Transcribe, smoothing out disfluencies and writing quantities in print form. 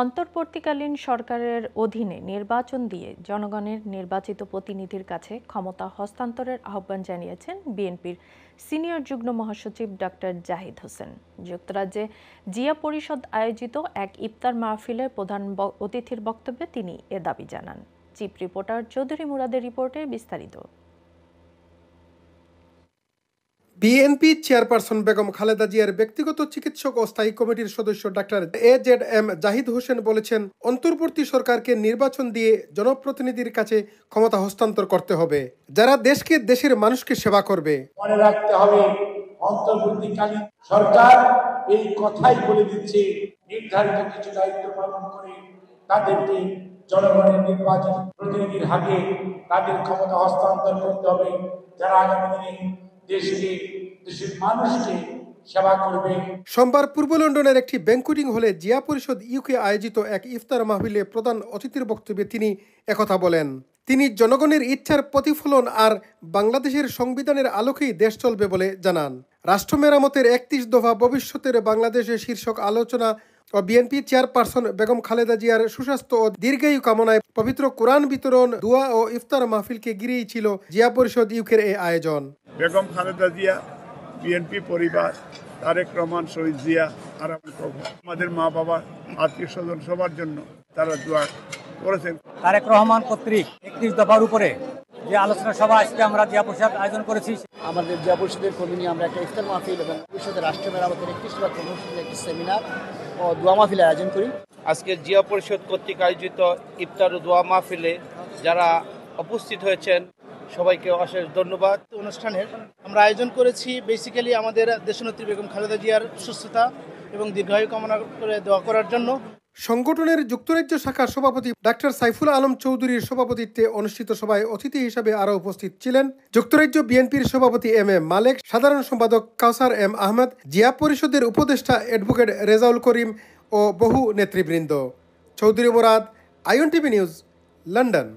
অন্তর্বর্তীকালীন সরকারের অধীনে নির্বাচন দিয়ে জনগণের নির্বাচিত প্রতিনিধির কাছে ক্ষমতা হস্তান্তরের আহ্বান জানিয়েছেন বিএনপির সিনিয়র যুগ্ম মহাসচিব ডক্টর জাহিদ হোসেন। যুক্তরাজ্যে জিয়া পরিষদ আয়োজিত এক ইফতার মাহফিলে প্রধান অতিথির বক্তব্যে তিনি এ দাবি জানান। চিফ রিপোর্টার চৌধুরী মুরাদের রিপোর্টে বিস্তারিত। বিএনপি চেয়ারপারসন বেগম খালেদা জিয়ার ব্যক্তিগত চিকিৎসক ও স্থায়ী কমিটির সদস্য ডাক্তার AZM জাহিদ হোসেন বলেছেন, অন্তর্বর্তী সরকারকে নির্বাচন দিয়ে জনপ্রতিনিধির কাছে ক্ষমতা হস্তান্তর করতে হবে, যারা দেশকে দেশের মানুষকে সেবা করবে। মনে রাখতে হবে, অন্তর্বর্তীকালীন সরকার এই কথাই বলে দিচ্ছে, নির্ধারিত কিছু দায়িত্ব পালন করে তাদেরকে জনগণের নির্বাচিত প্রতিনিধির হাতে তাদের ক্ষমতা হস্তান্তর করতে হবে, যারা আগামী দিনে দেশকে দেশের মানুষকে সেবা করবে। সোমবার পূর্ব লন্ডনের একটি ব্যাংকুয়েটিং হলে জিয়া পরিষদ ইউকে আয়োজিত এক ইফতার মাহফিলে প্রধান অতিথির বক্তব্যে তিনি একথা বলেন। তিনি জনগণের ইচ্ছার প্রতিফলন আর বাংলাদেশের সংবিধানের আলোকেই দেশ চলবে বলে জানান। রাষ্ট্র মেরামতের ৩১ দফা ভবিষ্যতের বাংলাদেশের শীর্ষক আলোচনা ও বিএনপি চেয়ারপারসন বেগম খালেদা জিয়ার সুস্বাস্থ্য ও দীর্ঘায়ু কামনায় পবিত্র কোরআন বিতরণ, দোয়া ও ইফতার মাহফিলকে ঘিরেই ছিল জিয়া পরিষদ ইউকের এই আয়োজন। বেগম খালেদা জিয়া, বিএনপি পরিবার, তারেক রহমান, শহীদ জিয়া আর আমাদের মা বাবা, আত্মীয় স্বজন সবার জন্য তারা দোয়া করেছেন। তারেক রহমান কর্তৃক ৩১ দফার উপরে যে আলোচনা সভা আজকে আমরা জিয়া পরিষদ আয়োজন করেছি, আমাদের জিয়া পরিষদের কর্মী নিয়ে আমরা একটা ইফতার মাহফিল এবং ভবিষ্যতে রাষ্ট্র মেরামতের ৩১ দফা কর্মসূচির একটি সেমিনার ও দোয়া মাহফিল আয়োজন করি। আজকে জিয়া পরিষদ কর্তৃক আয়োজিত ইফতার ও দোয়া মাহফিলে যারা উপস্থিত হয়েছেন সবাইকে অশেষ ধন্যবাদ। অনুষ্ঠানের আমরা আয়োজন করেছি বেসিক্যালি আমাদের দেশনেত্রী বেগম খালেদা জিয়ার সুস্থতা এবং দীর্ঘায়ু কামনা করে দোয়া করার জন্য। সংগঠনের যুক্তরাজ্য শাখার সভাপতি ডাক্তার সাইফুল আলম চৌধুরীর সভাপতিত্বে অনুষ্ঠিত সভায় অতিথি হিসাবে আরও উপস্থিত ছিলেন যুক্তরাজ্য বিএনপির সভাপতি এম এ মালেক, সাধারণ সম্পাদক কাউসার এম আহমেদ, জিয়া পরিষদের উপদেষ্টা অ্যাডভোকেট রেজাউল করিম ও বহু নেতৃবৃন্দ। Chowdhury Murad, INTV news, London.